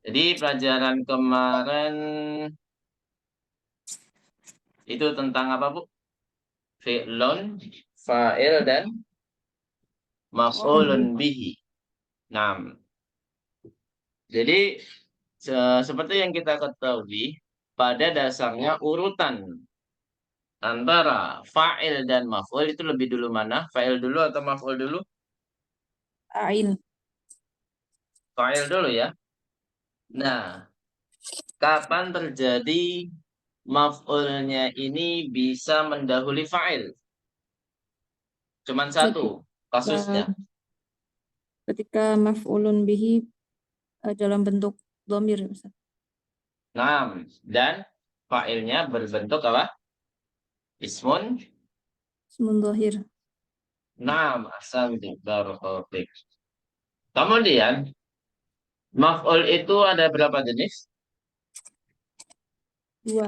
Jadi pelajaran kemarin itu tentang apa, Bu? Fi'lun, fa'il, dan maf'ulun bihi. Nah, jadi seperti yang kita ketahui, pada dasarnya urutan antara fa'il dan maf'ul itu lebih dulu mana? Fa'il dulu atau maf'ul dulu? Ain. Fa'il dulu ya. Nah, kapan terjadi maf'ulnya ini bisa mendahului fa'il? Cuman satu Ketika, kasusnya. ketika maf'ulun bihi dalam bentuk dhamir, Ustaz. Nah, dan fa'ilnya berbentuk apa? Ismun. Ismun dhahir. Nah, asal barakallahu. Kemudian, maf'ul itu ada berapa jenis? Dua.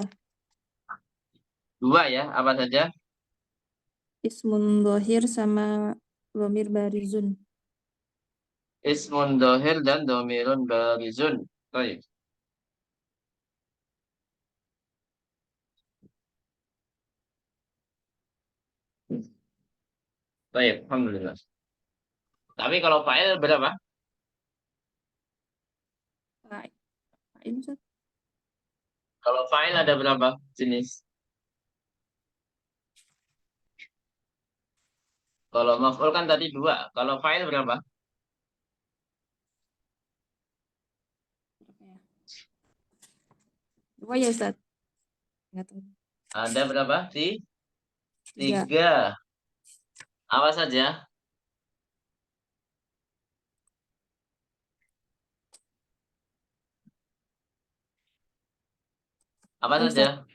Dua ya, apa saja? Ismun dhahir sama dhamir barizun. Ismun dohir dan domirun barizun. Baik. Baik, alhamdulillah. Tapi kalau fa'il berapa? Ain, Ustaz. Kalau fa'il ada berapa jenis? Kalau maf'ul kan tadi dua. Kalau fa'il berapa? Dua ya, Ustaz. Nggak tahu. Ada berapa? Tiga. Tiga. Apa saja? Apa Tahu, saja? Ustaz.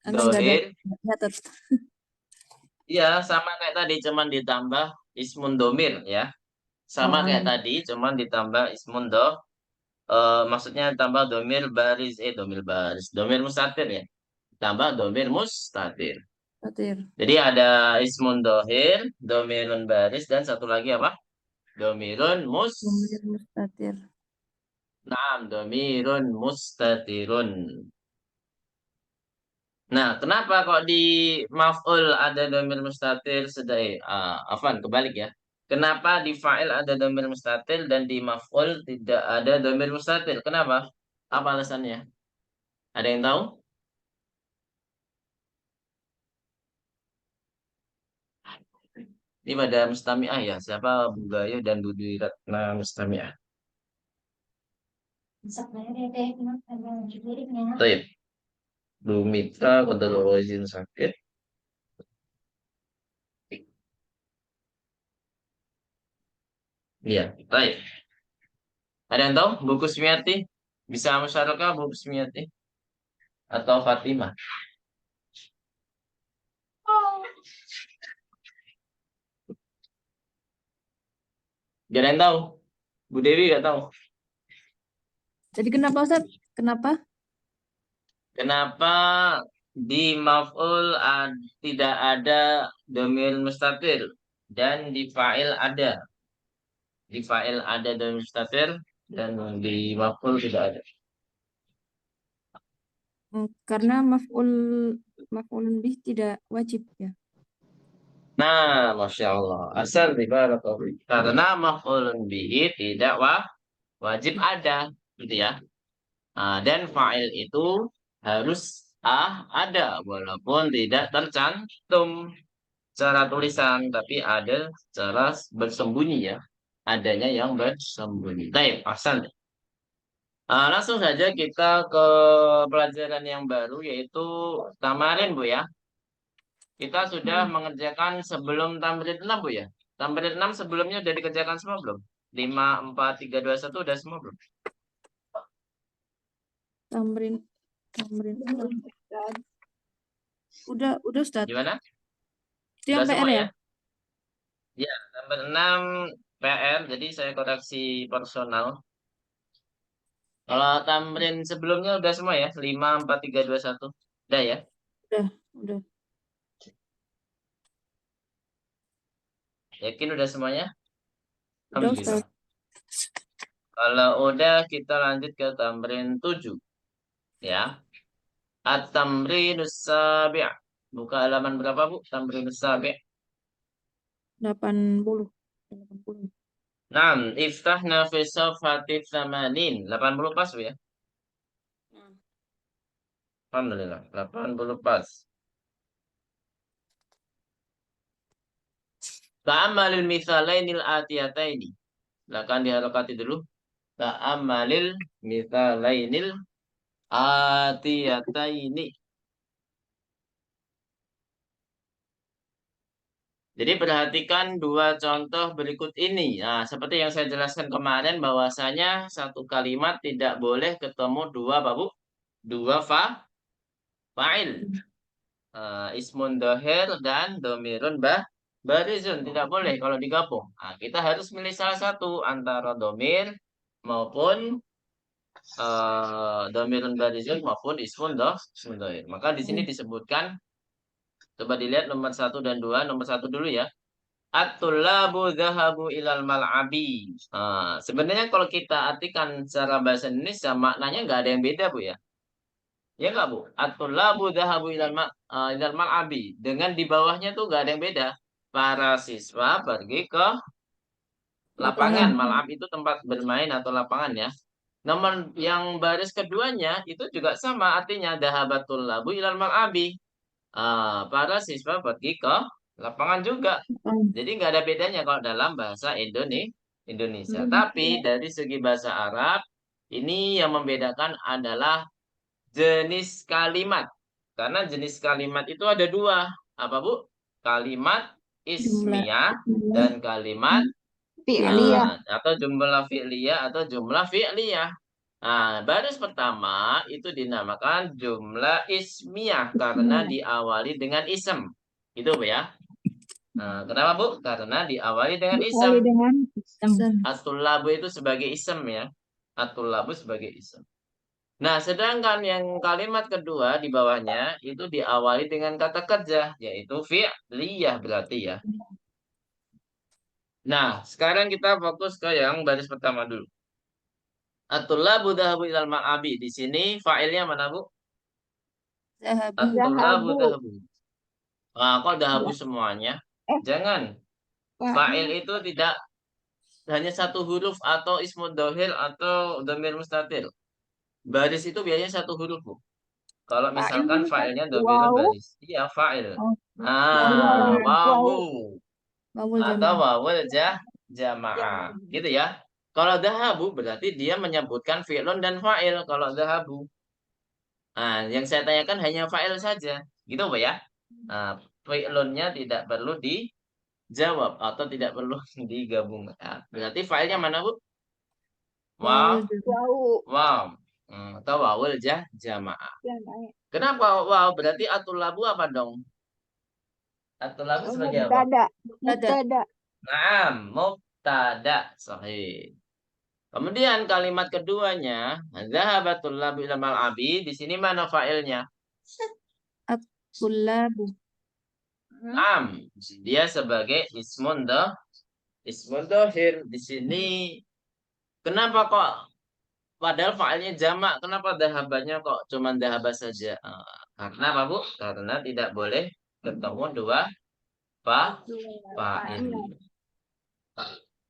Anak nggak ada Dohir. catat. Iya, sama kayak tadi, cuman ditambah ismun domir ya. Sama Oh, kayak iya. tadi, cuman ditambah ismun maksudnya tambah domir baris, domir mustatir ya. Tambah domir mustatir. Fatir. Jadi ada ismun dohir, domirun baris, dan satu lagi apa? Domirun Dhamir mustatir. Naam, domirun mustatirun. Nah, kenapa kok di maf'ul ada domir mustatir afwan, kebalik ya. Kenapa di fa'il ada domir mustatir dan di maf'ul tidak ada domir mustatir? Kenapa? Apa alasannya? Ada yang tahu? Ini pada Mustami'ah ya. Siapa Bugayo dan Budi Ratna Mustami'ah. Baik. Bu Mitra Qadarullah izin sakit. Iya, baik. Ada yang tahu? Buku Kusmiati? Bisa musyarakah Bu Kusmiati? Atau Fatimah? Gak ada yang tahu? Bu Dewi gak tahu? Jadi kenapa, Ustaz? Kenapa? Kenapa di maf'ul tidak ada domir mustatir dan di fa'il ada? Di fa'il ada domir mustatir dan di maf'ul tidak ada. Karena maf'ulun bih tidak wajib ya. Nah, Masya Allah. Asal dibarakallahu. Karena maf'ulun bihi tidak wajib ada. Gitu ya. Nah, dan fa'il itu harus ada. Walaupun tidak tercantum secara tulisan. Tapi ada secara bersembunyi ya. Adanya yang bersembunyi. Baik, asal. Langsung saja kita ke pelajaran yang baru yaitu tamarin, Bu ya. Kita sudah Hmm. mengerjakan sebelum tamrin 6, Bu ya. Tamrin 6 sebelumnya sudah dikerjakan semua belum? 5, 4, 3, 2, 1 udah semua belum? Tamrin, tamrin. Udah, Ustaz. Gimana? Itu Sudah yang PR semua ya? ya? Ya, tamrin 6 PR, jadi saya koreksi personal. Kalau tamrin sebelumnya udah semua ya? 5, 4, 3, 2, 1. Udah ya? Udah. Yakin udah semuanya? Udah, Ustaz. Alhamdulillah. Kalau udah kita lanjut ke tamrin 7 ya. At-tamrinus sabi'. Buka halaman berapa, Bu? Tamrinus sabi'. 80. 80. Naam, iftahna fi safhati 80. 80 pas, Bu ya. Alhamdulillah, 80 pas. Ta'ammalil mithalainil atiyataini. Silakan diharokati dulu. Ta'ammalil mithalainil atiyataini. Jadi perhatikan dua contoh berikut ini. Nah, seperti yang saya jelaskan kemarin bahwasanya satu kalimat tidak boleh ketemu dua apa, Bu? Dua fa'il. Ismun dohir dan domirun barizun. Tidak boleh kalau digabung. Nah, kita harus milih salah satu antara domir maupun domirun barizun maupun ismun dohir. Maka di sini disebutkan, coba dilihat nomor 1 dan 2. Nomor 1 dulu ya. At-tullabu dhahabu ilal mal'abi. Sebenarnya kalau kita artikan secara bahasa Indonesia maknanya nggak ada yang beda, Bu ya. Ya nggak, Bu? At-tullabu dhahabu ilal mal'abi. Dengan di bawahnya tuh nggak ada yang beda. Para siswa pergi ke lapangan. Mal'ab itu tempat bermain atau lapangan ya. Nomor yang baris keduanya itu juga sama artinya dhahabatul labu ilal mal'abi. Para siswa pergi ke lapangan juga. Jadi nggak ada bedanya kalau dalam bahasa Indonesia. Tapi dari segi bahasa Arab, ini yang membedakan adalah jenis kalimat. Karena jenis kalimat itu ada dua. Apa, Bu? Kalimat Jumlah ismiyah dan kalimat fi'liyah. atau jumlah fi'liyah atau jumlah fi'liyah. Nah, baris pertama itu dinamakan jumlah ismiyah karena diawali dengan isem. Itu, Bu ya. Nah, kenapa, Bu? Karena diawali dengan isem. dengan Isem. At-tullabu itu sebagai isem ya. At-tullabu sebagai isem. Nah, sedangkan yang kalimat kedua di bawahnya itu diawali dengan kata kerja, yaitu fi'liyah berarti ya. Nah, sekarang kita fokus ke yang baris pertama dulu. At-tullabu dhahabu ilal ma'abi. Di sini fa'ilnya mana, Bu? Zahabu. At-tullabu Zahabu. dhahabu. Nah, kok dhahabu Ya. semuanya? Eh. Jangan. Fa'il itu tidak hanya satu huruf atau ismud dohir atau domir mustatir. Baris itu biasanya satu huruf, Bu. Kalau misalkan fa'ilnya domirun Wow. baris. Iya, fa'il. Oh. Nah, wawu. Wawul Atau jamaah. wawul jamaah. Gitu ya. Kalau dahabu berarti dia menyebutkan fi'lun dan fa'il. Kalau dahabu. Nah, yang saya tanyakan hanya fa'il saja. Gitu, Pak ya. Nah, fi'lunnya tidak perlu dijawab atau tidak perlu digabungkan. Berarti fa'ilnya mana, Bu? Wow, Wawul jamaah. Wow. wow. Atau wawul jamaah. Kenapa wow? Berarti atul labu apa dong? Atul labu sebagai apa? Mubtada. Naam, mubtada. Sahih. Kemudian kalimat keduanya, zahabatul labu ila mal'abi. Di sini mana fa'ilnya? At-tullabu. Naam, dia sebagai ismun dohir. Di sini kenapa kok padahal fa'ilnya jamak, kenapa dahabannya kok cuman dahabah saja? Karena apa, Bu? Karena tidak boleh ketemu dua fa'il.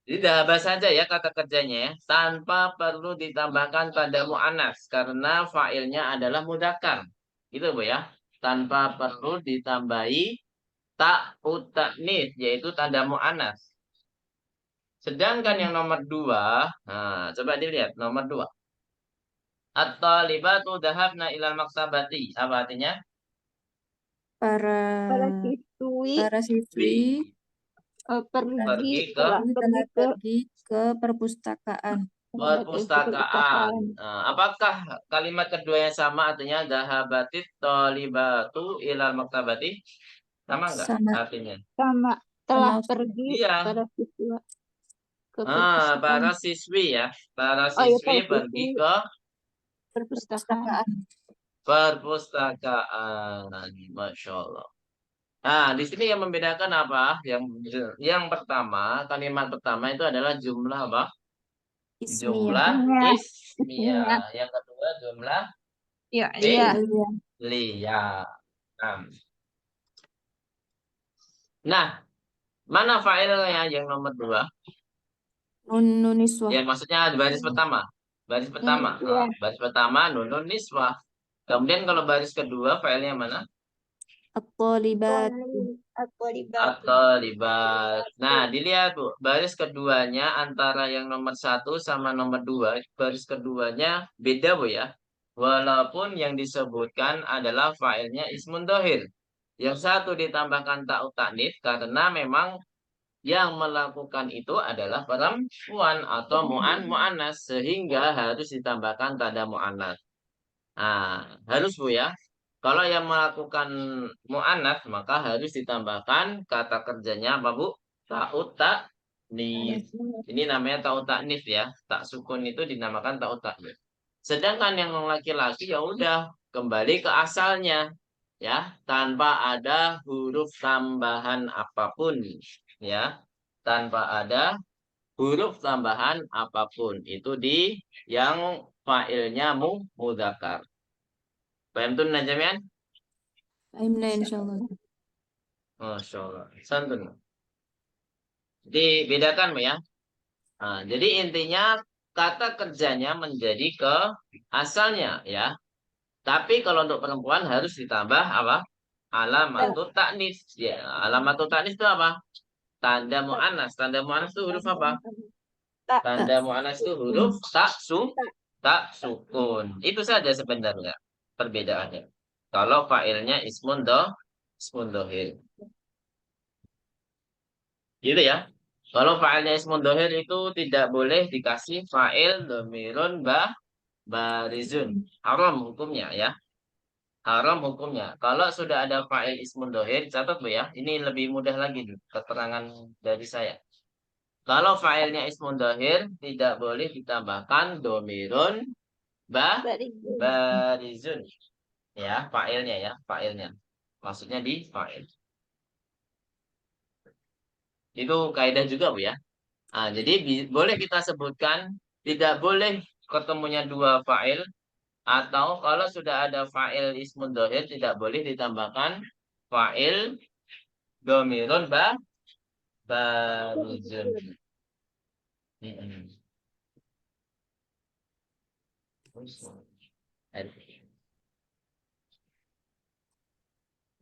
Jadi dahabah saja ya kata kerjanya ya, tanpa perlu ditambahkan tanda mu'annas karena fa'ilnya adalah mudzakkar. Gitu, Bu ya. Tanpa perlu ditambahi tak ta'nis yaitu tanda mu'annas. Sedangkan yang nomor 2, nah, coba dilihat nomor 2. At-talibatu dhahabna ilal maktabati. Apa artinya? Para siswi Para siswi pergi pergi ke perpustakaan. perpustakaan. Apakah kalimat kedua yang sama artinya dhahabatit talibatu ilal maktabati? Sama enggak Sama. artinya? sama telah Sama. pergi Iya. para siswa ke Para siswi ya. Para Oh, iya, siswi para pergi siswi. ke Perpustakaan. perpustakaan. Masya Allah. Nah, di sini yang membedakan apa? Yang pertama, kalimat pertama itu adalah jumlah apa? Ismiyah. Jumlah Ismiyah. ismiyah. Yang kedua jumlah Ya, iya. fi'liyah. Nah, mana fa'ilnya yang nomor 2? Nun niswah. Ya, maksudnya di baris pertama. Baris pertama. Iya. Baris pertama nunun niswah. Kemudian kalau baris kedua fa'ilnya mana? At-talibat. Atau Atau libat. Nah, dilihat Bu, baris keduanya antara yang nomor 1 sama nomor 2, baris keduanya beda Bu ya. Walaupun yang disebutkan adalah fa'ilnya ismun dohir. Yang satu ditambahkan ta'ut ta'nits karena memang yang melakukan itu adalah perempuan atau mu'annas sehingga harus ditambahkan tanda mu'annas. Nah, harus Bu ya. Kalau yang melakukan mu'annas maka harus ditambahkan kata kerjanya apa Bu? Ta'ut ta'nits. Ini namanya ta'ut ta'nits ya. Tak sukun itu dinamakan ta'ut ta'nits. Sedangkan yang laki-laki ya udah kembali ke asalnya ya, tanpa ada huruf tambahan apapun ya. Tanpa ada huruf tambahan apapun. Itu di yang fa'ilnya mudzakkar. Paham tuh Najamian? Fahimna insyaallah. Masya Allah. Santun. Jadi bedakan ya. Nah, jadi intinya kata kerjanya menjadi ke asalnya ya. Tapi kalau untuk perempuan harus ditambah apa? Alamatut ta'nis. Ya, alamatut ta'nis itu apa? Tanda mu'annas. Tanda mu'annas itu huruf apa? Tak. Tanda mu'annas itu huruf tak sukun. Itu saja sebenarnya perbedaannya. Kalau fa'ilnya ismun dohir. Gitu ya. Kalau fa'ilnya ismun dohir itu tidak boleh dikasih fa'il domirun barizun. Haram hukumnya ya. Haram hukumnya. Kalau sudah ada fa'il ismun dohir, catat Bu ya. Ini lebih mudah lagi keterangan dari saya. Kalau fa'ilnya ismun dohir, tidak boleh ditambahkan domirun barizun. Ya, fa'ilnya ya. Fa'ilnya. Maksudnya di fa'il. Itu kaidah juga Bu ya. Nah, jadi boleh kita sebutkan tidak boleh ketemunya dua fa'il atau kalau sudah ada fa'il ismun dohir tidak boleh ditambahkan fa'il domirun barizun.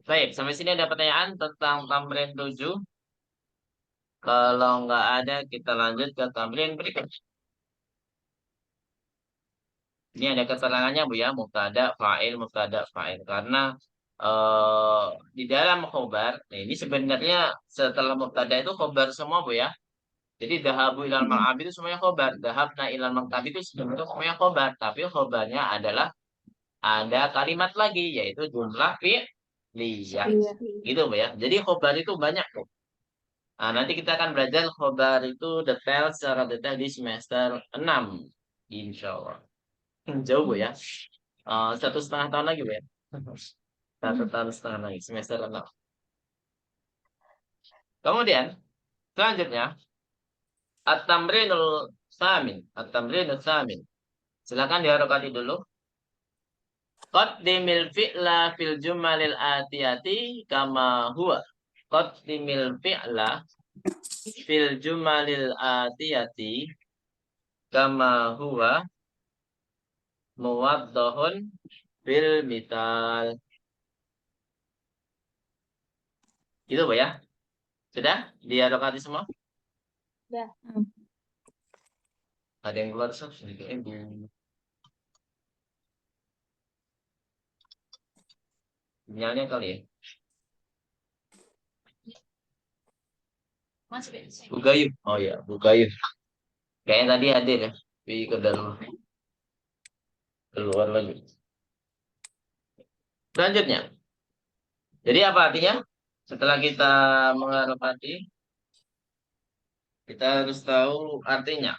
Baik, sampai sini ada pertanyaan tentang tamrin 7. Kalau nggak ada, kita lanjut ke tamrin berikut. Ini ada keterangannya Bu ya, mubtada, fa'il. Karena di dalam khobar, nah ini sebenarnya setelah mubtada itu khobar semua Bu ya. Jadi dahabu ilal ma'ab itu semuanya khobar. Dahabna ilal maktab itu sebenarnya semuanya khobar. Tapi khobarnya adalah ada kalimat lagi, yaitu jumlah fi'liyah. Gitu Bu ya. Jadi khobar itu banyak tuh. Nah, nanti kita akan belajar khobar itu detail secara detail di semester 6. Insya Allah. Jauh Bu ya. 1,5 tahun lagi Bu ya. 1,5 tahun lagi, semester 6. Kemudian, selanjutnya, At-tamrinul samin. Silakan diharokati dulu. Qaddimil fi'la fil jumalil atiyati kama huwa. Qaddimil fi'la fil jumalil atiyati kama huwa muwaddahun bil mital. Itu Bu ya. Sudah diharokati semua? Sudah. Ada yang keluar sedikit Bu. Sinyalnya kali ya. Bu Gayu. Oh ya, Bu Gayu. Kayaknya tadi hadir ya. Tapi ke dalam keluar lagi. Selanjutnya. Jadi apa artinya? Setelah kita mengarepati, kita harus tahu artinya.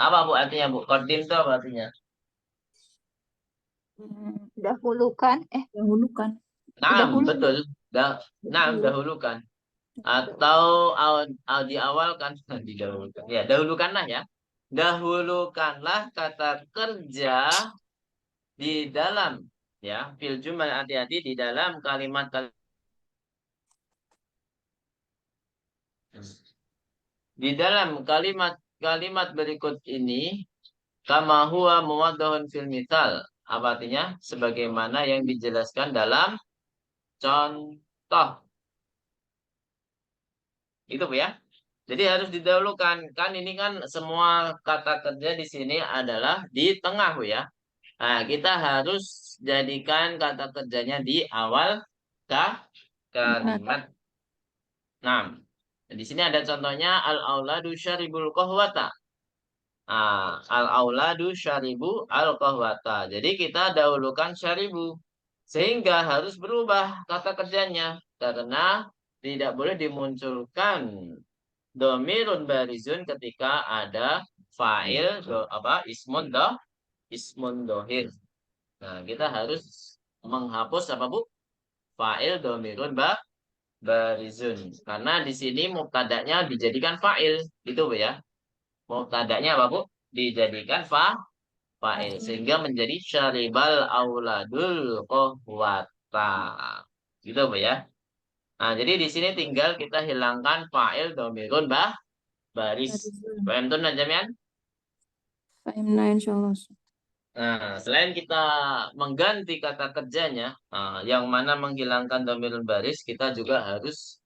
Apa Bu artinya Bu? Kodim itu apa artinya? Dahulukan. Dahulukan. Nah, betul. Dahulukan. Atau diawalkan. Didahulukan. Ya, dahulukanlah ya. dahulukanlah kata kerja di dalam, ya, fil jumal, hati-hati di dalam kalimat di dalam kalimat berikut ini, kama huwa muwaddahun fil mithal. Apa artinya? Sebagaimana yang dijelaskan dalam contoh. Itu Bu ya. Jadi harus didahulukan. Kan ini kan semua kata kerja di sini adalah di tengah Bu ya. Nah, kita harus jadikan kata kerjanya di awal kalimat. Nah, di sini ada contohnya al-auladu syaribul qahwata. Al-auladu syaribu al-qahwata. Jadi kita dahulukan syaribu. Sehingga harus berubah kata kerjanya. Karena tidak boleh dimunculkan domirun barizun ketika ada fa'il ismun dohir. Nah, kita harus menghapus apa Bu? Fa'il domirun barizun. Karena di sini mubtada'nya dijadikan fa'il. Itu Bu ya. Mubtada'nya apa Bu? Dijadikan fa'il. Sehingga menjadi syaribal auladul qahwata. Gitu Bu ya. Nah, jadi di sini tinggal kita hilangkan fa'il domirun baris. Paham tuh Najamian? Fahimna insyaallah. Nah, selain kita mengganti kata kerjanya, yang mana menghilangkan domirun baris, kita juga harus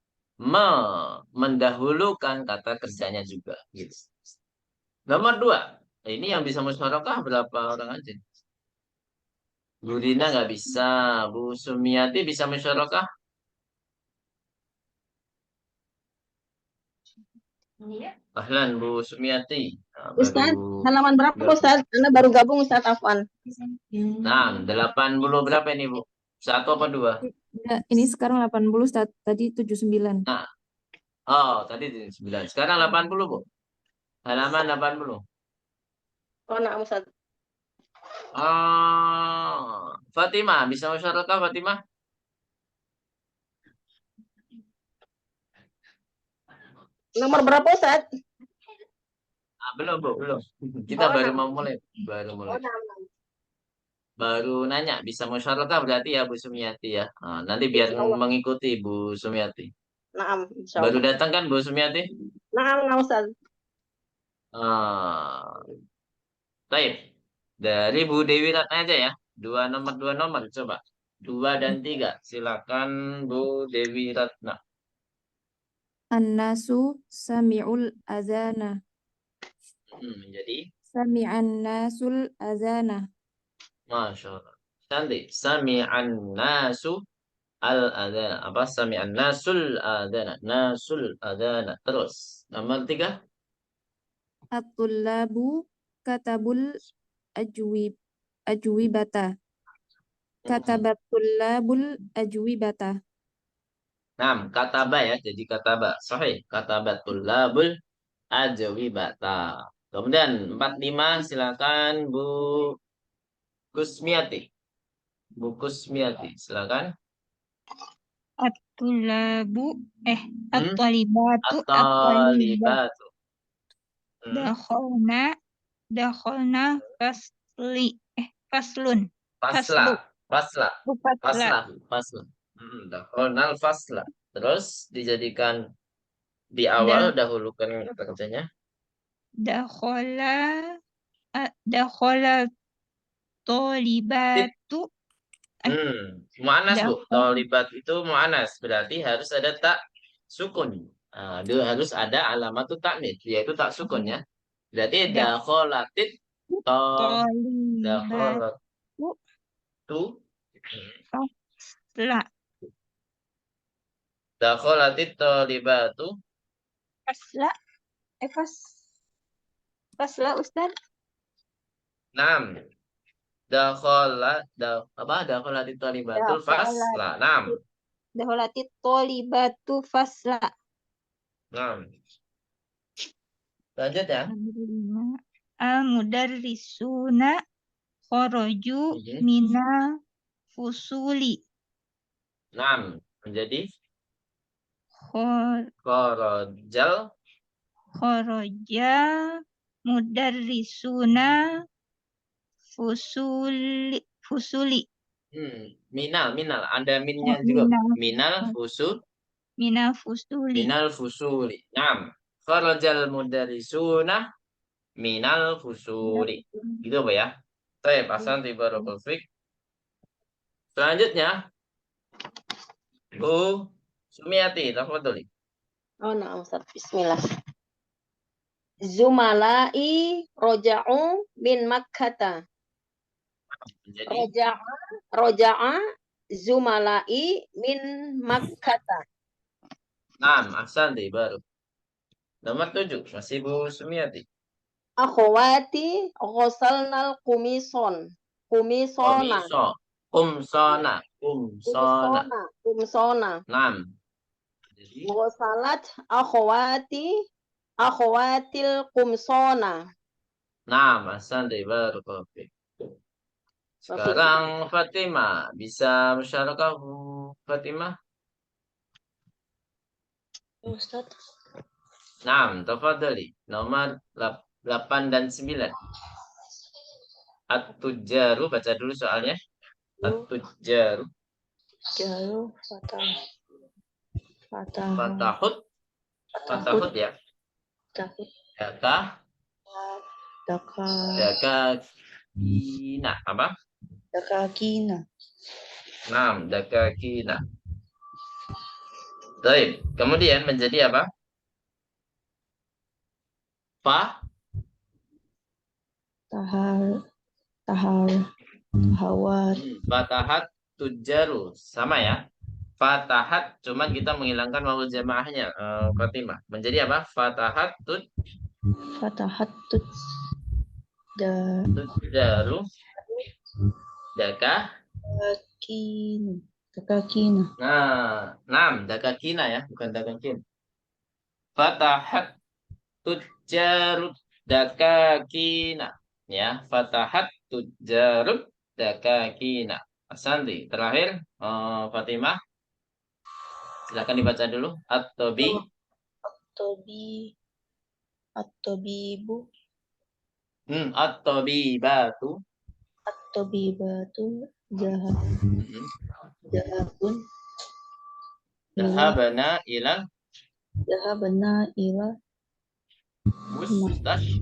mendahulukan kata kerjanya juga. Gitu. Nomor 2, ini yang bisa musyarakah berapa orang aja? Bu Rina nggak bisa, Bu Sumiati bisa musyarakah? Ahlan Bu Sumiati. Nah, Ustaz, baru halaman berapa Ustaz? Anda baru gabung Ustaz Afwan. Nah, 80 berapa ini Bu? 1 apa 2? Ya, ini sekarang 80, tadi 79. Nah, oh tadi 9. Sekarang 80 Bu. Halaman 80. Oh, nah Ustaz. Fatimah, bisa musyarakah Fatimah? Nomor berapa Ustaz? Belum Bu, belum. Kita Oh, baru nah. mau mulai. Baru Oh, mulai. nah. Baru nanya, bisa musyarakah berarti ya Bu Sumiati ya. Nanti biar Insyaallah. mengikuti Bu Sumiati. Naam, Baru insyaallah. datang kan Bu Sumiati? Naam, nah Ustaz. Ah, Baik. Dari Bu Dewi Ratna aja ya. Dua nomor coba. 2 dan 3. Silakan Bu Dewi Ratna. An-nasu sami'ul azana. Menjadi Sami'an nasul azana. Masya Allah. Cantik. Sami'an nasu al-adana. Apa? Sami'an nasul adana. Nasul adana. Terus. Nomor 3. At-tullabu katabul ajwibata. Katabat tullabul ajwibata. Nah, kataba ya. Jadi kataba. Sahih. Katabatul labul ajwibata. Kemudian 45 silakan Bu Kusmiati. Bu Kusmiati, silakan. At-tulabu Hmm? at-talibatu At-talibatu. dakhalna faslun Fasla. Fasla. fasla Fasla. Fasla. Dakhalnal fasla. Terus dijadikan di awal dah dahulukan kata kerjanya. dakhala dakhala talibatu Mu'anas Bu. dakhal Tolibat itu mu'anas. Berarti harus ada tak sukun. Dia harus ada alamat taknits, yaitu tak sukun ya. Berarti dakholatit to dakholatu talibatu fasla dakholatit tolibatu. Fasla. Fasla Ustaz. Nam. Dakholatit tolibatul fasla. Nam. Dakholatit tolibatu fasla. Nam. Lanjut ya. al-mudarrisuna kharaju mina fusuli Nam. Menjadi kharaja korojal kharaja mudarrisuna fusuli. Minal. Ada minnya juga. Minal Fusuli. fusuli. Naam. Kharajal mudarrisuna minal fusuli. Gitu Pak ya. Baik, ahsanti barakallahu fiik. Selanjutnya, Bu Sumiati, tafadholi. Oh, nah, Ustaz. Bismillah. Zumalai roja'u min Makkata. Jadi, Roja'a zumalai min Makkata. naam, ahsanti baru. Nomor 7, masih Bu Sumiati. Akhwati ghosalnal kumisona. Kumsona. Kumsona. Naam. Jadi, Ghosalat akhwatil kumsona. naam, ahsanti barakallahu fiik. Sekarang Fatimah, bisa musyarakah Bu Fatimah? Ustaz. Naam, tafadhali. Nomor 8 dan 9. At-Tujjaru, baca dulu soalnya. At-Tujjaru. Jalu Fatahut ya. Dakakina. Apa? Dakakina. Naam, dakakina. Baik. Kemudian menjadi apa? Fatahat tujaru. Sama ya. Fatahat, cuman kita menghilangkan wawul jamaahnya. Fatimah. Menjadi apa? Fatahat tujaru. Dakakina. Nah, naam, dakakina ya, bukan dakakin. Fatahat tujarud dakakina. Ya, fatahat tujarud dakakina. Asandi. Terakhir, Fatimah. Silakan dibaca dulu. At-tabibu. At-tabibatu. Jahabun. Dahabana ila mustasfa.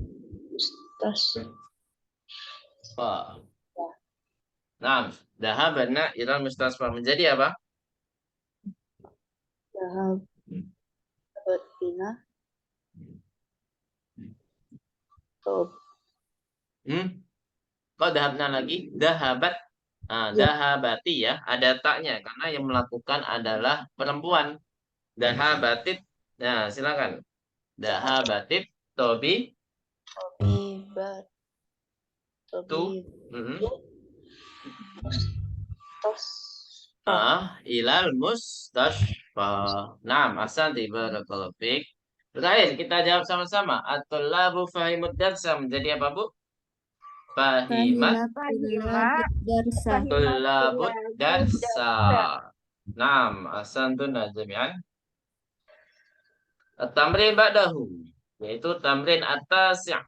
Nah, dahabana ila mustasfa. Menjadi apa? Kok dahabna lagi? Dahabat. Dahabati ya. Ada taknya. Karena yang melakukan adalah perempuan. Dahabatit. Nah, silakan. Dahabatit. Tobi. Ilal mustasfa. Naam, ahsanti barakallahu fiik. Terakhir kita jawab sama-sama. At-tullabu fahimud darsa. Menjadi apa, Bu? Fahimat tullabud darsa. Naam, ahsantun jami'an. At-tamrin ba'dahu, yaitu tamrin at-tasi'.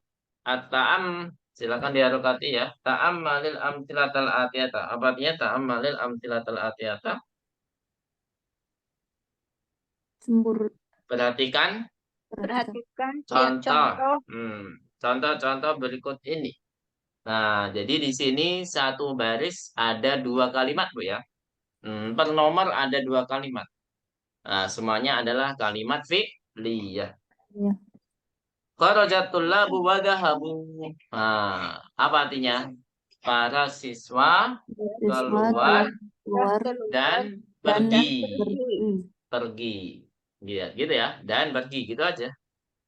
At-ta'am, silakan diharokati ya. Ta'ammalil amtilatal atiyata. Apa artinya ta'ammalil amtilatal atiyata? Perhatikan contoh. Contoh-contoh berikut ini. Nah, jadi di sini satu baris ada 2 kalimat, Bu ya. Per nomor ada 2 kalimat. Nah, semuanya adalah kalimat fi'liyah. Ya. Kharajatul labu wa dhahabu. Nah, apa artinya? Para siswa keluar dan pergi. Gitu ya. Dan pergi, gitu aja.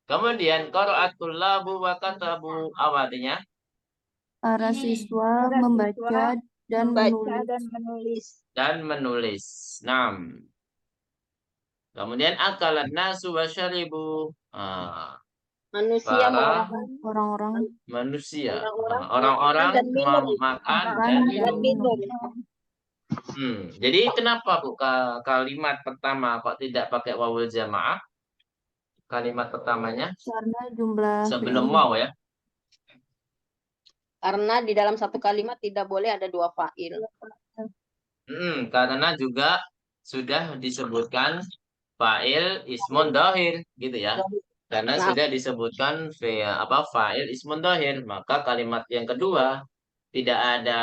Kemudian qara'atul labu wa katabu. Apa artinya? Para siswa membaca dan menulis. Nah. Kemudian akalan nasu wa syaribu. Manusia orang-orang manusia. Orang-orang makan dan minum. Jadi kenapa Bu kalimat pertama kok tidak pakai wawul jamaah? Kalimat pertamanya karena jumlah sebelum mau ya. Karena di dalam satu kalimat tidak boleh ada dua fa'il. Karena juga sudah disebutkan fa'il ismun dohir gitu ya. Karena Nah, sudah disebutkan fa'il ismun dohir, maka kalimat yang kedua tidak ada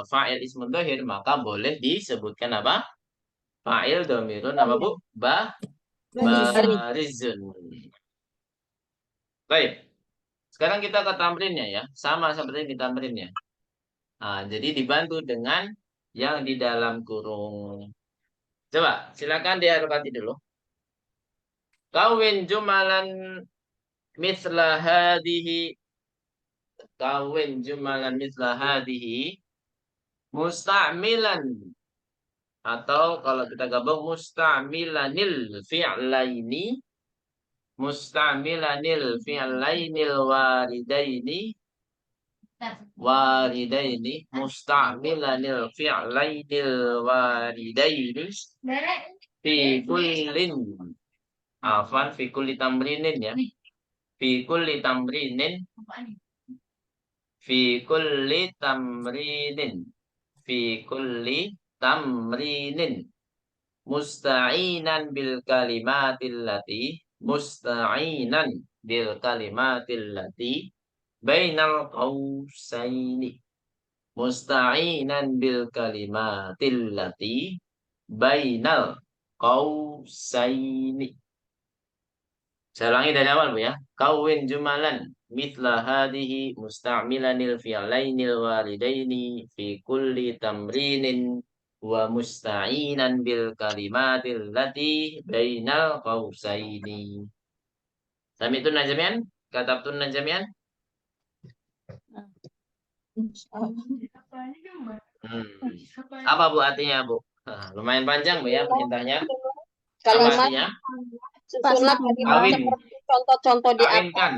fa'il ismun dohir, maka boleh disebutkan apa? Fa'il domirun apa Bu? Barizun. Baik. Sekarang kita ke tamrinnya ya. Sama seperti di tamrinnya. Nah, jadi dibantu dengan yang di dalam kurung. Coba, silakan diharokati dulu. Kawin jumalan misla hadihi. Kawin jumalan misla hadihi. Musta'milan. Atau kalau kita gabung musta'milanil fi'laini. Musta'milanil fi'lainil waridaini. Waridaini. Musta'milanil fi'lainil waridaini. Fi kullin. Afan fi kulli tamrinin ya. Fi kulli tamrinin. Fi kulli tamrinin. Fi kulli tamrinin. Musta'inan bil kalimatil lati. Musta'inan bil kalimatil lati. Bainal qausaini. Musta'inan bil kalimatil lati. Bainal qausaini. Saya ulangi dari awal Bu ya. Kawin jumalan mithla hadhihi musta'milanil fi'lainil walidaini fi kulli tamrinin wa musta'inan bil kalimatil lati bainal qausaini. Samitun najamian? Katabtun najamian? Apa Bu artinya Bu? Lumayan panjang Bu ya perintahnya. Apa kalimat artinya? susunlah kalimat Kawin. seperti contoh-contoh di atas. Kawinkan.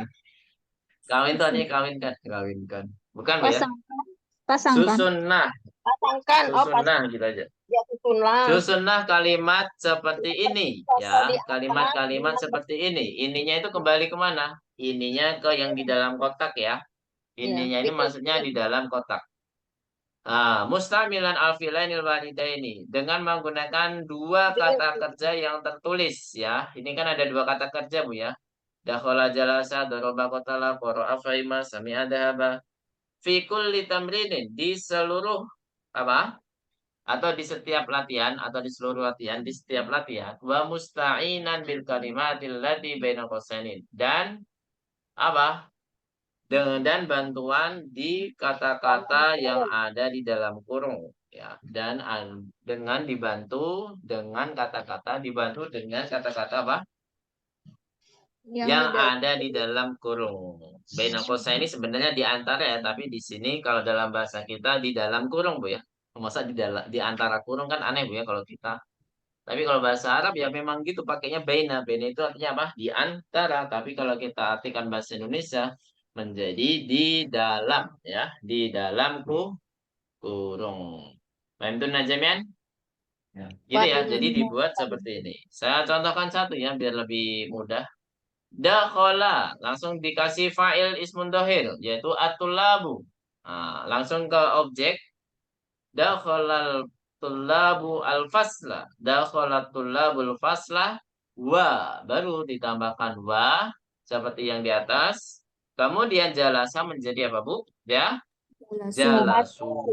Kawin itu artinya kawinkan. Kawinkan. Bukan Bu ya? Pasangkan. Susunnah. Pasangkan. Oh, Susunnah gitu aja. ya susunlah. Susunnah kalimat seperti ini. Ya, kalimat-kalimat seperti ini. Ininya itu kembali kemana? Ininya ke yang di dalam kotak ya. Ininya ini maksudnya di dalam kotak. Mustamilan alfilainil walidaini dengan menggunakan dua kata kerja yang tertulis ya. Ini kan ada dua kata kerja Bu ya. Dakhala jalasa daraba qatala qara'a fahima sami'a dhahaba. Fi kulli tamrinin di seluruh apa? Atau di setiap latihan atau di seluruh latihan, di setiap latihan wa musta'inan bil kalimatil lati baina qausainin dan apa? Dan bantuan di kata-kata yang ada di dalam kurung ya dan dengan dibantu dengan kata-kata dibantu dengan kata-kata apa yang ada di dalam kurung. Baina qausai ini sebenarnya di antara ya, tapi di sini kalau dalam bahasa kita di dalam kurung Bu ya. Masa di antara kurung kan aneh Bu ya kalau kita. Tapi kalau bahasa Arab ya memang gitu pakainya baina. Baina itu artinya apa? Di antara. Tapi kalau kita artikan bahasa Indonesia menjadi di dalam ya, di dalam kurung. Paham itu Najamian? Gitu ya. Jadi dibuat seperti ini. Saya contohkan satu ya biar lebih mudah. Dakhala langsung dikasih fa'il ismun dohir yaitu at-tullabu. Langsung ke objek. Dakhalal tullabu al-fasla. Dakhalat tullabul fasla wa baru ditambahkan wa seperti yang di atas. Kemudian jalasa menjadi apa Bu? Ya, jalasu.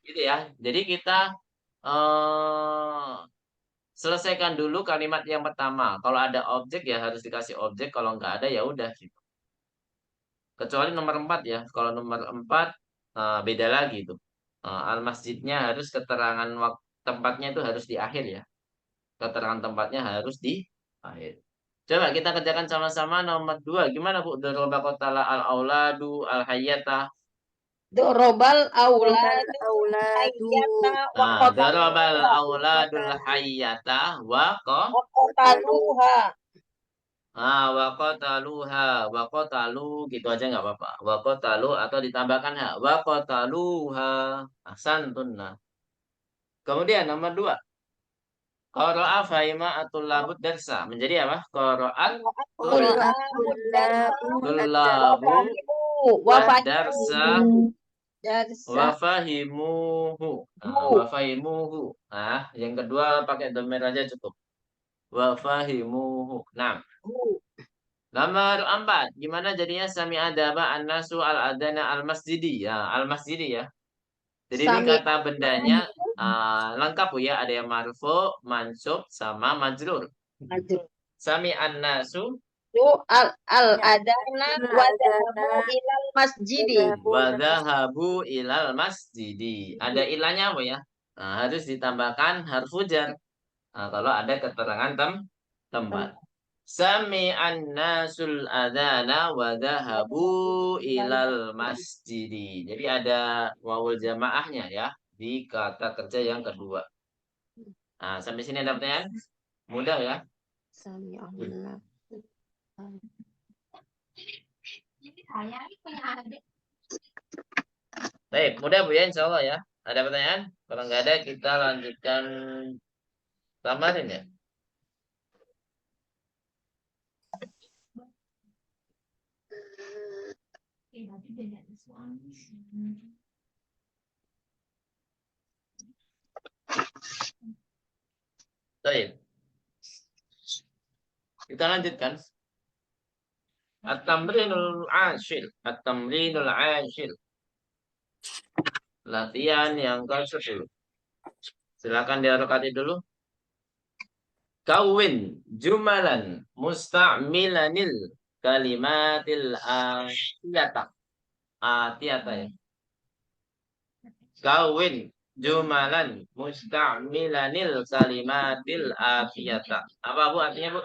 Gitu ya. Jadi kita selesaikan dulu kalimat yang pertama. Kalau ada objek ya harus dikasih objek. Kalau nggak ada ya udah gitu. Kecuali nomor 4 ya. Kalau nomor 4 beda lagi tuh. Al-masjidnya harus keterangan tempatnya itu harus di akhir ya. Keterangan tempatnya harus di akhir. Coba kita kerjakan sama-sama nomor 2. Gimana Bu? Daraba qatala al-auladu al-hayyata. Dorobal auladu Auladu. Darabal auladul hayyata wa qataluha. wa qatalu gitu aja nggak apa-apa. Wa qatalu atau ditambahkan ha. Wa qataluha. Ahsantunna. Kemudian nomor 2. Qara'a fahima at-tullabud darsa. Menjadi apa? Qara'at tullabu Wadarsa Darsa. wafahimuhu. Nah, wafahimuhu. Nah, yang kedua pakai domir aja cukup. Wafahimuhu. Nah, nomor 4. Gimana jadinya sami adaba an-nasu al-adana al-masjidi? Ya, al-masjidi ya. Jadi ini Sami kata bendanya lengkap Bu ya. Ada yang marfu, mansub, sama majrur. Majrur. Sami an-nasu Itu Ya. adana wa dhahabu ilal masjidi. wadhahabu ilal masjidi. Ada ilahnya apa ya? Nah, harus ditambahkan harfu jar. Nah, kalau ada keterangan tempat. Sami an-nasul adana wadhahabu ilal masjidi. Jadi ada wawul jamaahnya ya di kata kerja yang kedua. Nah, sampai sini ada pertanyaan? Mudah ya? Sami Allah. Baik, mudah Bu ya, insya Allah ya. Ada pertanyaan? Kalau nggak ada, kita lanjutkan tamarin ya. Baik. Kita lanjutkan. At-tamrinul ashir. At-tamrinul ashir. Latihan yang ke-10. Silakan diharokati dulu. Kawin jumalan musta'milanil kalimatil atiyata. Atiyata ya. Kawin jumalan musta'milanil kalimatil atiyata. Apa Bu artinya Bu?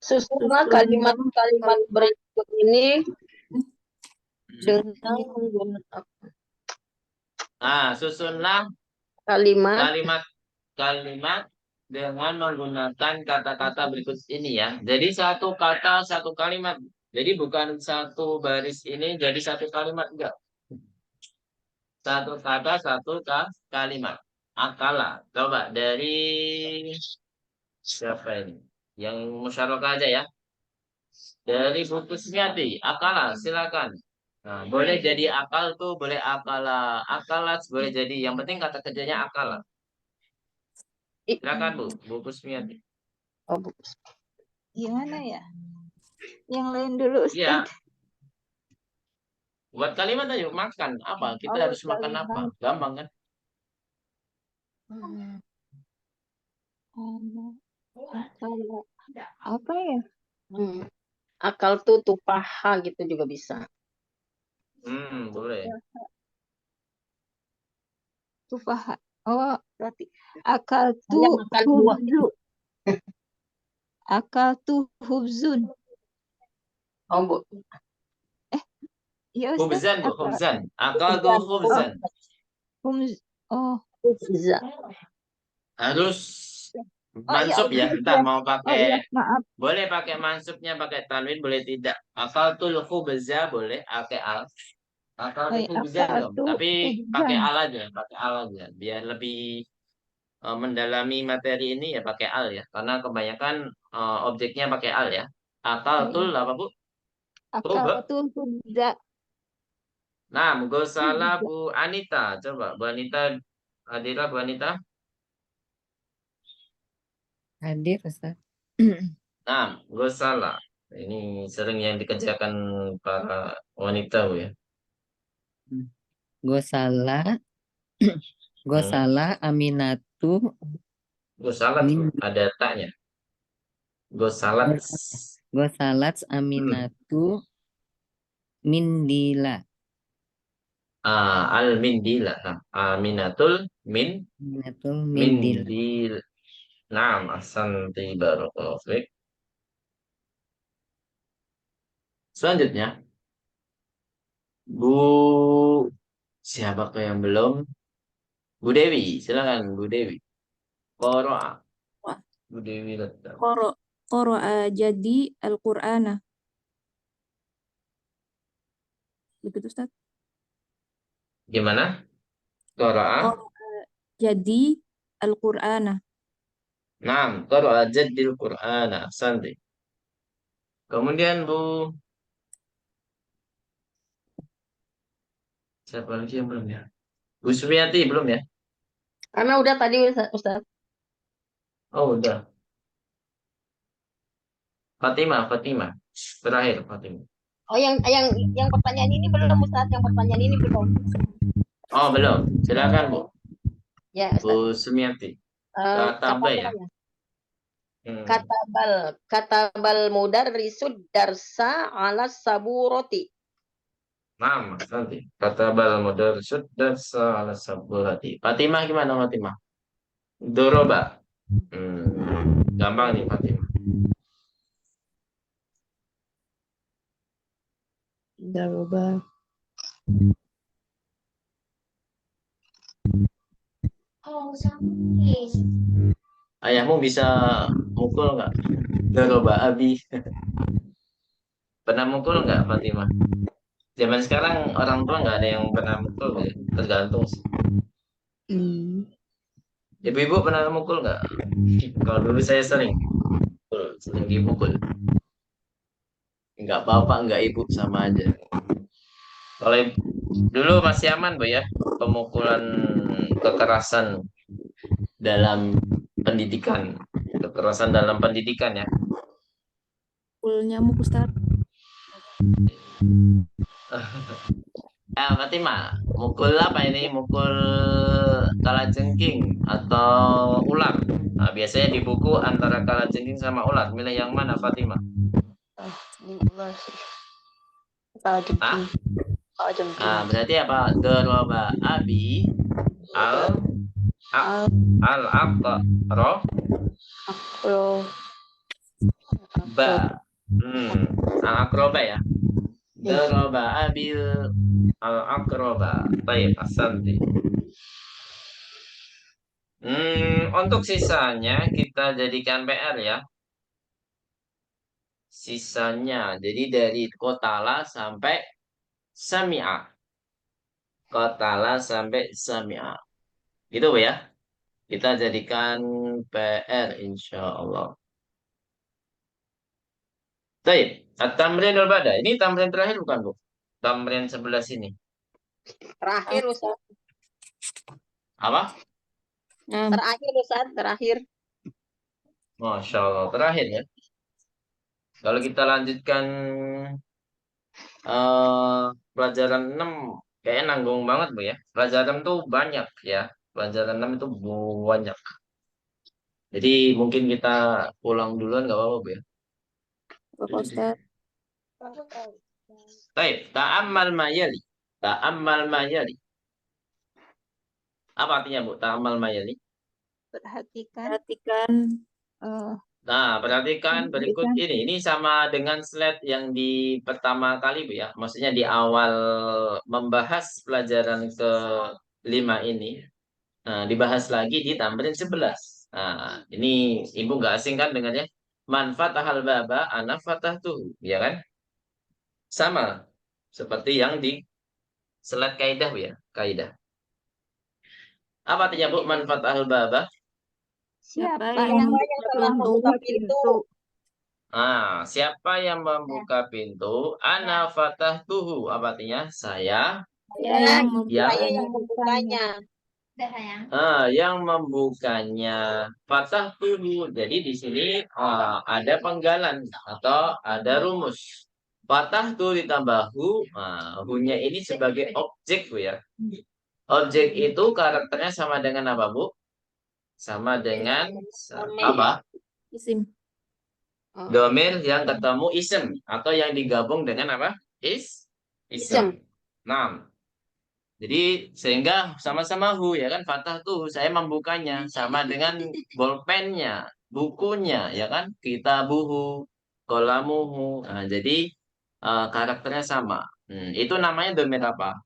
Susunlah kalimat-kalimat berikut ini dengan menggunakan Susunlah kalimat kalimat dengan menggunakan kata-kata berikut ini ya. Jadi satu kata satu kalimat. Jadi bukan satu baris ini jadi satu kalimat enggak. Satu kata satu kalimat. Akala. Coba dari siapa ini? Yang musyarakah aja ya. Dari buku Smiati. Akala, silakan. Nah, boleh jadi akal tuh, boleh akala, akalat boleh jadi. Yang penting kata kerjanya akala. Silakan Bu, buku Smiati. Oh, Gimana ya? Yang lain dulu Iya, Ustaz. buat kalimat ayo makan apa? Kita Oh, harus makan apa? kalimat. Gampang kan? Kalau apa ya? akal tuh tupaha gitu juga bisa. Boleh. Tufaha. Oh, berarti akal Saya tuh makan buah. hubzu. Akal tuh hubzun. Oh, Bu. Ya Ustaz. Hubzan Bu, Akal hubzan. Akal tuh hubzan. humz. Oh, Hufza. Harus oh ya mansub ya. Allah. Entar mau Oh pakai ya, maaf. boleh pakai mansubnya pakai tanwin boleh tidak. Akal tuh hubza boleh pakai al. Akal Oh tuh ya, hubzan akal dong. tuh Tapi pakai hubzan. al aja, pakai al aja biar lebih mendalami materi ini ya pakai al ya. Karena kebanyakan objeknya pakai al ya. Akal Oh, tul iya. apa Bu? Akal Hub. tuh hubza. Nah, gosala Bu Anita. Coba Bu Anita hadirlah Bu Anita. Hadir, Ustaz. Nah, gosala. Ini sering yang dikerjakan para wanita Bu ya. Gosala, Hmm. Gosala Aminatu Gosalat Bu. min Ada taknya. Gosalat. Gosalat Aminatu Mindila. Al mindila. Nah, Aminatul Aminatu Mindila. mindil. Naam, ahsanti barakallahu fiik. Selanjutnya, Bu siapa yang belum? Bu Dewi, silakan Bu Dewi. Qara'a. Bu Dewi letak. Qara'a jadi Al-Qur'ana. Begitu Ustaz. Gimana? Qara'a. Qara'a jadi Al-Qur'ana. Naam, qara'a jaddil Qur'ana. Ahsanti. Kemudian Bu Siapa lagi yang belum ya? Bu Sumiati belum ya? Karena udah tadi Ustaz. Oh udah. Fatimah. Terakhir Fatimah. Oh, yang pertanyaan ini belum Ustaz, yang pertanyaan ini belum. Oh belum. Silakan Bu. Ya, Bu Ustaz. Sumiati. Kata B ya. Katabal, Hmm. katabal mudarrisud darsa ala saburoti. Nah, nanti kata bal modal dan salah hati. Fatimah gimana Fatimah? Doroba. Gampang nih Fatimah. Daroba. Ayahmu bisa mukul nggak? Doroba Abi. Pernah mukul nggak Fatimah? Zaman sekarang orang tua nggak ada yang pernah mukul ya. Tergantung sih. Ibu-ibu pernah mukul nggak? Kalau dulu saya sering dipukul. Nggak bapak, nggak ibu sama aja. Kalau dulu masih aman, Bu ya, pemukulan kekerasan dalam pendidikan, ya. Pukul nyamuk Ustaz. Fatimah, mukul apa ini? Mukul kalajengking atau ular? Nah, biasanya di buku antara kalajengking sama ular, milih yang mana Fatimah? Ini ular sih. Kalau Ah? jengking. Berarti apa? Doroba abi al al aqro Akro. ba. Al akroba ya. Doroba abil al akroba. Baik, asanti. Untuk sisanya kita jadikan PR ya. Sisanya, jadi dari kotala sampai sami'a. Kotala sampai sami'a. Gitu Bu ya. Kita jadikan PR insya Allah. Baik, At-Tamrinul Bada. Ini tamrin terakhir bukan Bu? Tamrin 11 ini. Terakhir Ustaz. Apa? Terakhir Ustaz, terakhir. Masya Allah, terakhir ya. Kalau kita lanjutkan pelajaran 6, kayaknya nanggung banget Bu ya. Pelajaran tuh banyak ya. Pelajaran 6 itu banyak. Jadi mungkin kita pulang duluan nggak apa-apa Bu ya. Bapak Ustaz. Baik, ta'ammal mayali. Ta'ammal mayali. Apa artinya Bu? Ta'ammal mayali. Perhatikan. Perhatikan. Nah, perhatikan berikut Perhatikan. ini. Ini sama dengan slide yang di pertama kali Bu ya. Maksudnya di awal membahas pelajaran ke-5 ini. Nah, dibahas lagi di tamrin 11. Nah, ini Ibu nggak asing kan dengannya? Man fatahal baba ana fatahtuhu, ya kan? Sama seperti yang di slide kaidah Bu ya, kaidah. Apa artinya Bu man fatahal baba? Siapa yang yang telah membuka pintu? Siapa yang membuka pintu? Ana fatahtuhu. Apa artinya? Saya yang Saya yang membukanya. yang membukanya. Fatahtuhu. Jadi di sini ada penggalan atau ada rumus. Fatahtu ditambah hu. Hu-nya ini sebagai objek Bu ya. Objek itu karakternya sama dengan apa Bu? Sama dengan apa? Isim. Domir yang ketemu isem atau yang digabung dengan apa? Isem. Nah, jadi sehingga sama-sama hu ya kan, fatah tuh saya membukanya sama dengan bolpennya, bukunya ya kan, kitabuhu, kolamuhu. Nah, jadi karakternya sama. Itu namanya domir apa?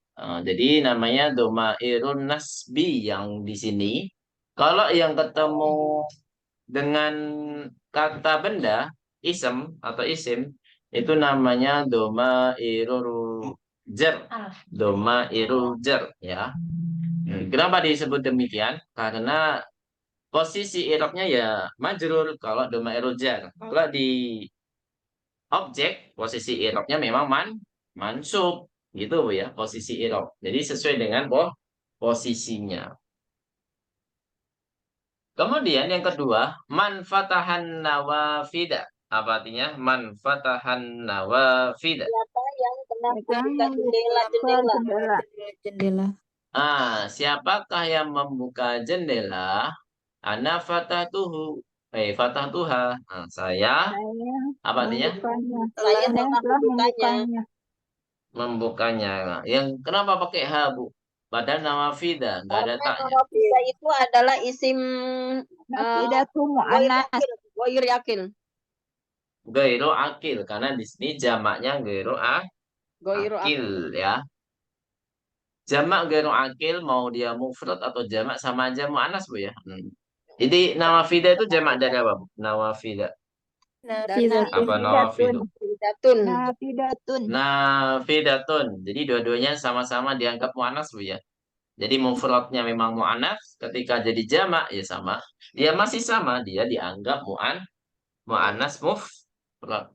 Jadi namanya domairun nasbi yang di sini. Kalau yang ketemu dengan kata benda isem atau isim itu namanya doma irul jar ya. Kenapa disebut demikian? Karena posisi irobnya ya majrur kalau doma irul jar. Kalau di objek posisi irobnya memang mansub Gitu Bu ya, posisi i'rab. Jadi sesuai dengan posisinya. Kemudian yang kedua, man fatahan nawafida. Apa artinya? Man fatahan nawafida. Siapa yang pernah Mereka membuka yang jendela-jendela? jendela. Jendela. Siapakah yang membuka jendela? Ana fatahtuhu. Fatahtuha. Saya, Saya apa artinya? membukanya. Saya Saya telah telah membukanya. membukanya. Membukanya. Yang kenapa pakai ha, Bu? Padahal nawafida, nggak ada Karena taknya. nawafida itu adalah isim Nafidatu ghair mu'annas. yakil. Ghair yakil. Gairu akil. Karena di sini jamaknya gairu Ghair akil akil. ya. Jamak gairu akil mau dia mufrad atau jamak sama aja mu'annas Bu ya. Jadi nawafida itu jamak dari apa Bu? Nawafida. Dari Apa Nafidatun. nawafidu? nafidatun. Nafidatun. Nafidatun. Jadi dua-duanya sama-sama dianggap mu'annas Bu ya. Jadi mufradnya memang mu'annas, ketika jadi jamak ya sama. Dia masih sama, dia dianggap mu'annas mufrad.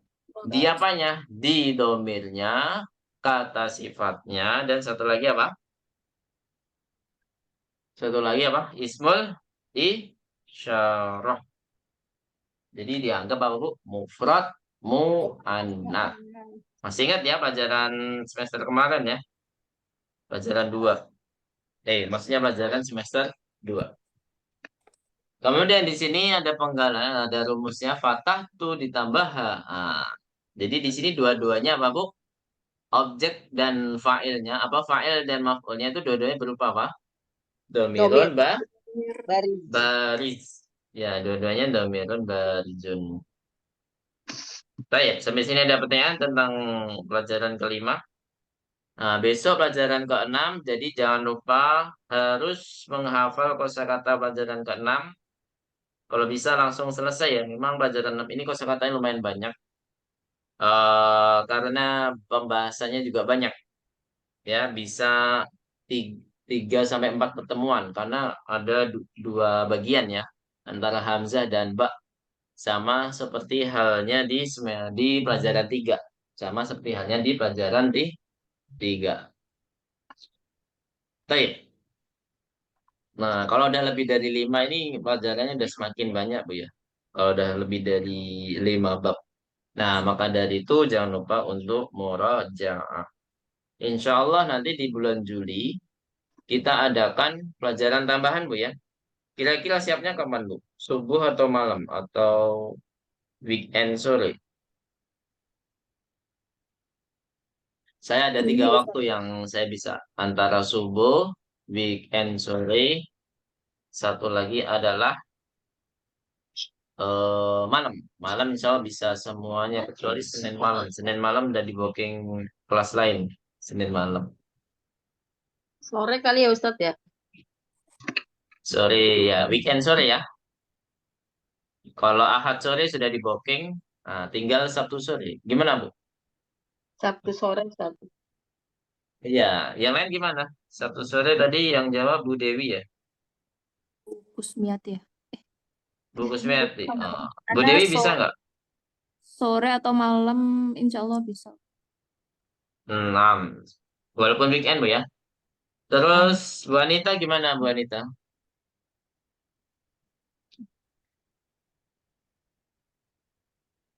Di apanya? Di domirnya, kata sifatnya, dan satu lagi apa? Satu lagi apa? Ismul isyarah. Jadi dianggap apa Bu? Mufrad mu'annas. Masih ingat ya pelajaran semester kemarin ya? Pelajaran 2. Maksudnya pelajaran semester 2. Kemudian di sini ada penggalan, ada rumusnya fatah tu ditambah ha. Jadi di sini dua-duanya apa Bu? Objek dan fa'ilnya, apa fa'il dan maf'ulnya itu dua-duanya berupa apa? Domir. Domirun Baris. baris. Ya, dua-duanya domirun barizun. Baik, sampai sini ada pertanyaan tentang pelajaran kelima. Nah, besok pelajaran keenam, jadi jangan lupa harus menghafal kosakata pelajaran keenam. Kalau bisa langsung selesai ya. Memang pelajaran 6 ini kosakatanya lumayan banyak. Karena pembahasannya juga banyak. Ya, bisa 3 sampai 4 pertemuan. Karena ada dua bagian ya. Antara Hamzah dan Ba. Sama seperti halnya di pelajaran 3. Sama seperti halnya di pelajaran 3. Baik. Nah, kalau udah lebih dari 5 ini pelajarannya udah semakin banyak, Bu ya. Kalau udah lebih dari 5 bab. Nah, maka dari itu jangan lupa untuk murajaah. Insya Allah nanti di bulan Juli kita adakan pelajaran tambahan, Bu ya. Kira-kira siapnya kapan, Bu? Subuh atau malam? Atau weekend sore? Saya ada 3 waktu yang saya bisa. Antara subuh, weekend sore, satu lagi adalah malam. Malam insya Allah bisa semuanya kecuali Senin malam. Senin malam udah di booking kelas lain. Senin malam. Sore kali ya Ustadz ya. Sore ya, weekend sore ya. Kalau Ahad sore sudah di booking, nah, tinggal Sabtu sore. Gimana Bu? Sabtu sore Ustadz. Iya, yang lain gimana? Sabtu sore tadi yang jawab Bu Dewi ya, Kusmiati ya. Bu Kusmiati. Bu Ada Dewi bisa nggak? sore atau malam, insya Allah bisa. 6. Walaupun weekend Bu ya. Terus Bu Anita gimana Bu Anita?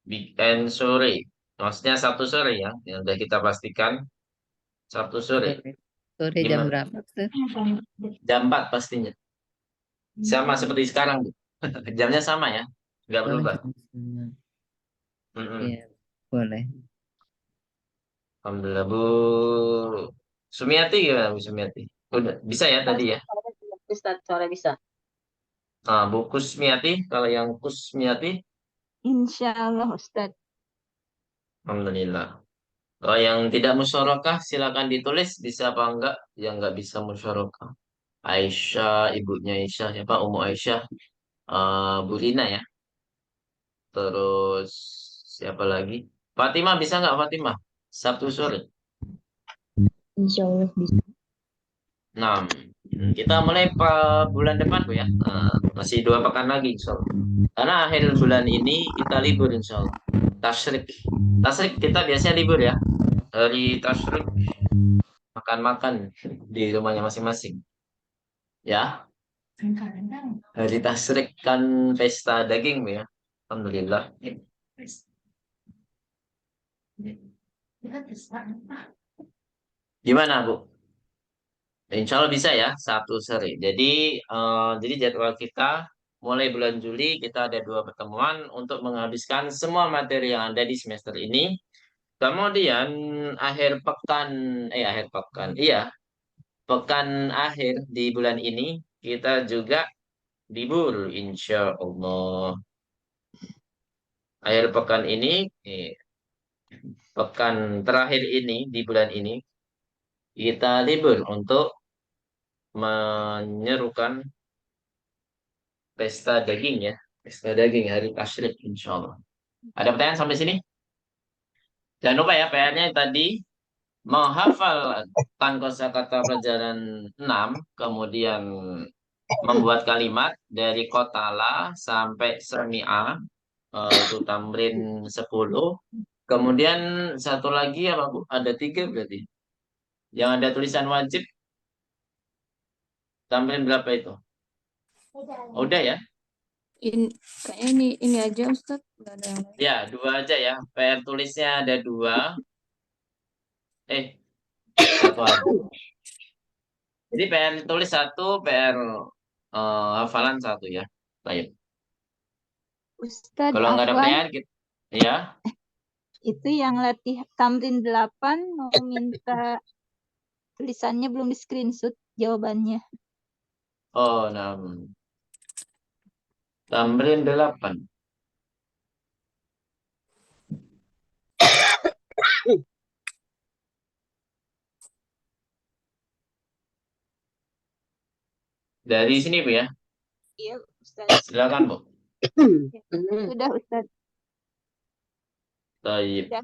Weekend sore. Maksudnya Sabtu sore ya, yang udah kita pastikan Sabtu sore. Sore, sore jam Gimana? berapa, Ustaz? Jam 4 pastinya. Sama seperti sekarang, Bu. Jamnya sama ya, nggak Oh, berubah. jam setengah. Mm-mm. Iya, boleh. Alhamdulillah Bu Sumiati gimana Bu Sumiati? Udah bisa ya tadi ya. Sore bisa, Ustadz, sore bisa. Bu Kusmiati, kalau yang Kusmiati, Insya Allah Ustadz. Alhamdulillah. Kalau yang tidak musyarakah silakan ditulis bisa apa enggak. Yang nggak bisa musyarakah. Aisyah, ibunya Aisyah, siapa? Ummu Aisyah, Bu Rina ya. Terus siapa lagi? Fatimah bisa nggak Fatimah? Sabtu sore. Insya Allah bisa. Nah, kita mulai bulan depan Bu ya. Masih 2 pekan lagi insya Allah. Karena akhir bulan ini kita libur insya Allah. Tasyrik. Tasyrik kita biasanya libur ya. Hari tasyrik makan-makan di rumahnya masing-masing. Ya, hari tasyrik kan pesta daging Bu, ya. Alhamdulillah. Gimana Bu? Insya Allah bisa ya, Sabtu sore. Jadi jadwal kita mulai bulan Juli kita ada 2 pertemuan untuk menghabiskan semua materi yang ada di semester ini. Kemudian akhir pekan, iya, pekan akhir di bulan ini kita juga libur, insya Allah. Akhir pekan ini, pekan terakhir ini di bulan ini kita libur untuk menyerukan pesta daging ya. Pesta daging hari tasyrik insya Allah. Ada pertanyaan sampai sini? Jangan lupa ya PR-nya tadi menghafal kosakata pelajaran 6, kemudian membuat kalimat dari kotala sampai semi'a, itu tamrin 10. Kemudian satu lagi apa Bu? Ada 3 berarti. Yang ada tulisan wajib tamrin berapa itu? Udah ya? Kayaknya ini aja Ustadz, nggak ada yang lain. Ya, 2 aja ya. PR tulisnya ada 2. 1 aja. Jadi PR tulis 1, PR hafalan 1 ya. Baik. Ustadz Kalau nggak ada Afwan, PR, ya. itu yang latih tamrin 8 mau minta tulisannya belum di screenshot jawabannya. Oh, nah. Tamrin 8. Dari sini Bu ya. Iya, Ustadz. Silakan Bu. Hmm. Sudah, Ustadz. Baik. Sudah.